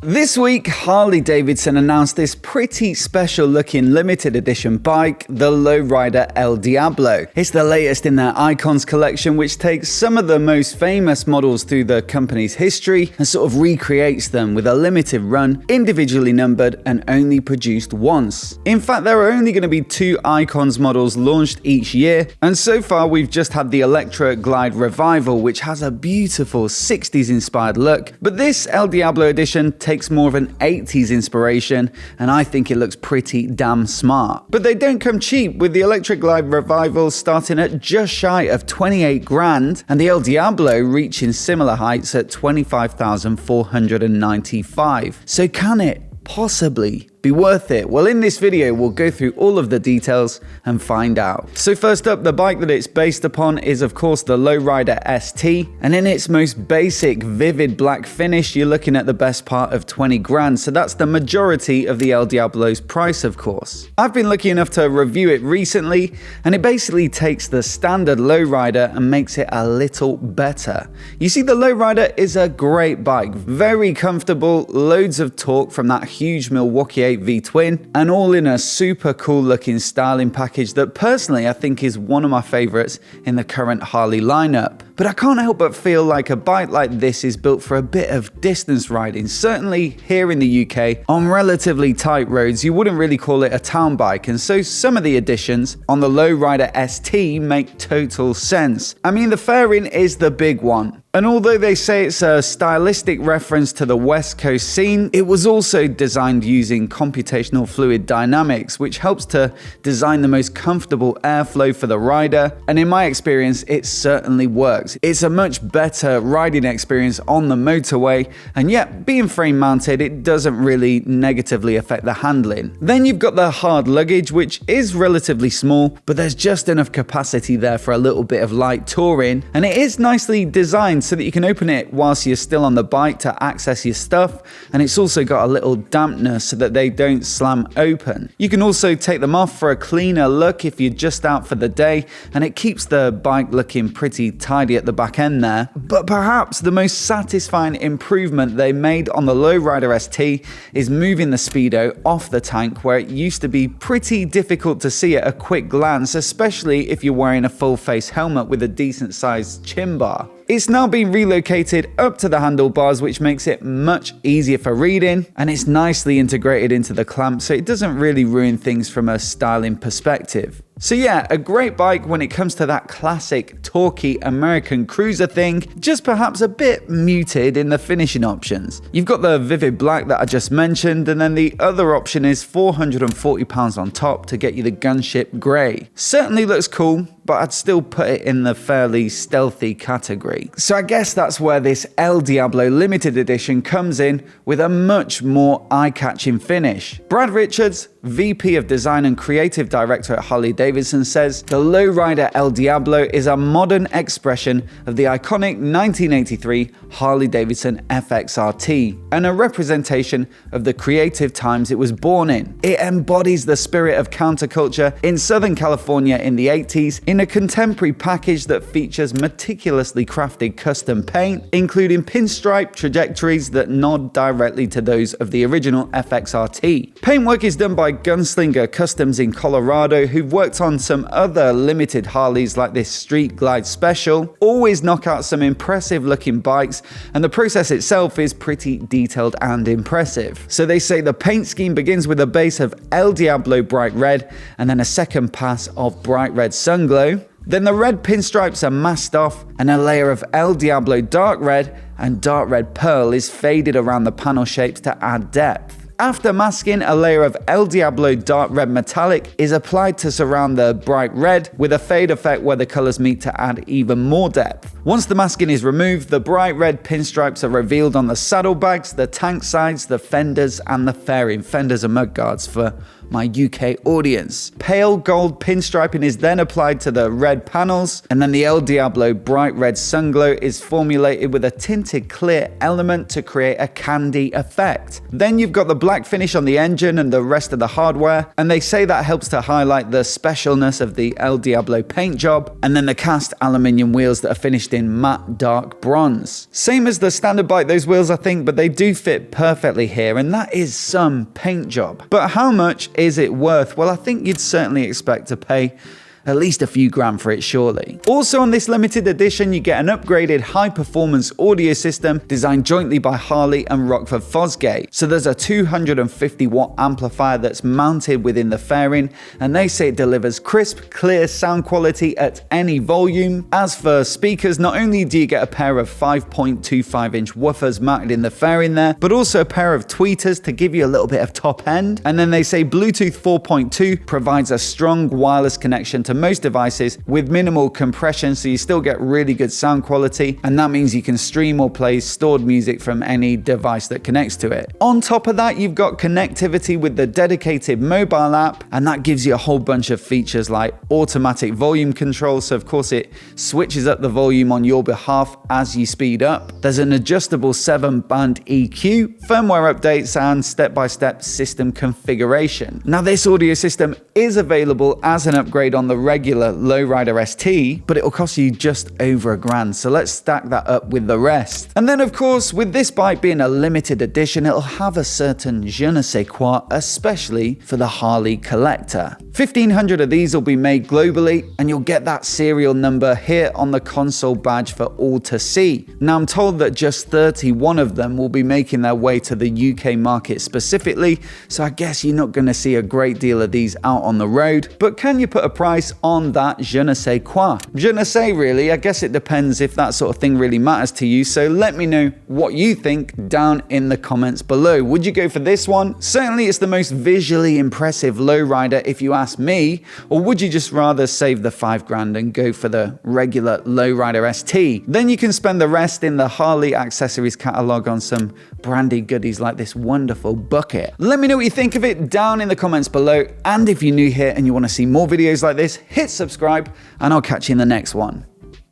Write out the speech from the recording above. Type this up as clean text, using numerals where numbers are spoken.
This week, Harley-Davidson announced this pretty special looking limited edition bike, the Lowrider El Diablo. It's the latest in their Icons collection, which takes some of the most famous models through the company's history and sort of recreates them with a limited run, individually numbered and only produced once. In fact, there are only going to be 2 Icons models launched each year, and so far we've just had the Electra Glide Revival, which has a beautiful 60s inspired look, but this El Diablo edition takes more of an 80s inspiration, and I think it looks pretty damn smart. But they don't come cheap, with the Electric Glide Revival starting at just shy of 28 grand, and the El Diablo reaching similar heights at 25,495. So can it possibly be worth it? Well, in this video, we'll go through all of the details and find out. So first up, the bike that it's based upon is of course the Lowrider ST, and in its most basic vivid black finish, you're looking at the best part of 20 grand. So that's the majority of the El Diablo's price, of course. I've been lucky enough to review it recently, and it basically takes the standard Lowrider and makes it a little better. You see, the Lowrider is a great bike, very comfortable, loads of torque from that huge Milwaukee V-twin, and all in a super cool looking styling package that personally I think is one of my favorites in the current Harley lineup. But I can't help but feel like a bike like this is built for a bit of distance riding. Certainly here in the UK, on relatively tight roads, you wouldn't really call it a town bike, and so some of the additions on the Lowrider ST make total sense. I mean, the fairing is the big one. And although they say it's a stylistic reference to the West Coast scene, it was also designed using computational fluid dynamics, which helps to design the most comfortable airflow for the rider. And in my experience, it certainly works. It's a much better riding experience on the motorway, and yet being frame mounted, it doesn't really negatively affect the handling. Then you've got the hard luggage, which is relatively small, but there's just enough capacity there for a little bit of light touring, and it is nicely designed so that you can open it whilst you're still on the bike to access your stuff, and it's also got a little dampener so that they don't slam open. You can also take them off for a cleaner look if you're just out for the day, and it keeps the bike looking pretty tidy at the back end there. But perhaps the most satisfying improvement they made on the Lowrider ST is moving the Speedo off the tank, where it used to be pretty difficult to see at a quick glance, especially if you're wearing a full face helmet with a decent sized chin bar. It's now been relocated up to the handlebars, which makes it much easier for reading, and it's nicely integrated into the clamp, so it doesn't really ruin things from a styling perspective. So yeah, a great bike when it comes to that classic torquey American cruiser thing, just perhaps a bit muted in the finishing options. You've got the vivid black that I just mentioned, and then the other option is £440 on top to get you the gunship grey. Certainly looks cool, but I'd still put it in the fairly stealthy category. So I guess that's where this El Diablo limited edition comes in, with a much more eye-catching finish. Brad Richards, VP of Design and Creative Director at Harley-Davidson, says the Lowrider El Diablo is a modern expression of the iconic 1983 Harley-Davidson FXRT and a representation of the creative times it was born in. It embodies the spirit of counterculture in Southern California in the 80s in a contemporary package that features meticulously crafted custom paint, including pinstripe trajectories that nod directly to those of the original FXRT. Paintwork is done by Gunslinger Customs in Colorado, who've worked on some other limited Harleys like this Street Glide Special. Always knock out some impressive looking bikes, and the process itself is pretty detailed and impressive. So they say the paint scheme begins with a base of El Diablo Bright Red and then a second pass of Bright Red Sunglow. Then the red pinstripes are masked off, and a layer of El Diablo Dark Red and Dark Red Pearl is faded around the panel shapes to add depth. After masking, a layer of El Diablo Dark Red Metallic is applied to surround the bright red, with a fade effect where the colors meet to add even more depth. Once the masking is removed, the bright red pinstripes are revealed on the saddlebags, the tank sides, the fenders, and the fairing. Fenders are mudguards for my UK audience. Pale gold pinstriping is then applied to the red panels, and then the El Diablo bright red sunglow is formulated with a tinted clear element to create a candy effect. Then you've got the black finish on the engine and the rest of the hardware, and they say that helps to highlight the specialness of the El Diablo paint job, and then the cast aluminium wheels that are finished in matte dark bronze. Same as the standard bike, those wheels I think, but they do fit perfectly here, and that is some paint job. But how much is it worth? Well, I think you'd certainly expect to pay at least a few grand for it, surely. Also on this limited edition, you get an upgraded high-performance audio system designed jointly by Harley and Rockford Fosgate. So there's a 250-watt amplifier that's mounted within the fairing, and they say it delivers crisp, clear sound quality at any volume. As for speakers, not only do you get a pair of 5.25-inch woofers mounted in the fairing there, but also a pair of tweeters to give you a little bit of top end. And then they say Bluetooth 4.2 provides a strong wireless connection to most devices with minimal compression, so you still get really good sound quality, and that means you can stream or play stored music from any device that connects to it. On top of that, you've got connectivity with the dedicated mobile app, and that gives you a whole bunch of features like automatic volume control, so of course it switches up the volume on your behalf as you speed up. There's an adjustable 7-band EQ, firmware updates, and step-by-step system configuration. Now this audio system is available as an upgrade on the regular Lowrider ST, but it'll cost you just over $1,000, so let's stack that up with the rest. And then of course, with this bike being a limited edition, it'll have a certain je ne sais quoi, especially for the Harley collector. 1,500 of these will be made globally, and you'll get that serial number here on the console badge for all to see. Now I'm told that just 31 of them will be making their way to the UK market specifically, so I guess you're not going to see a great deal of these out on the road, but can you put a price on that je ne sais quoi? Je ne sais really, I guess it depends if that sort of thing really matters to you, so let me know what you think down in the comments below. Would you go for this one? Certainly it's the most visually impressive lowrider if you ask me, or would you just rather save the $5,000 and go for the regular Lowrider ST? Then you can spend the rest in the Harley accessories catalog on some brandy goodies like this wonderful bucket. Let me know what you think of it down in the comments below, and if you're new here and you want to see more videos like this, hit subscribe, and I'll catch you in the next one.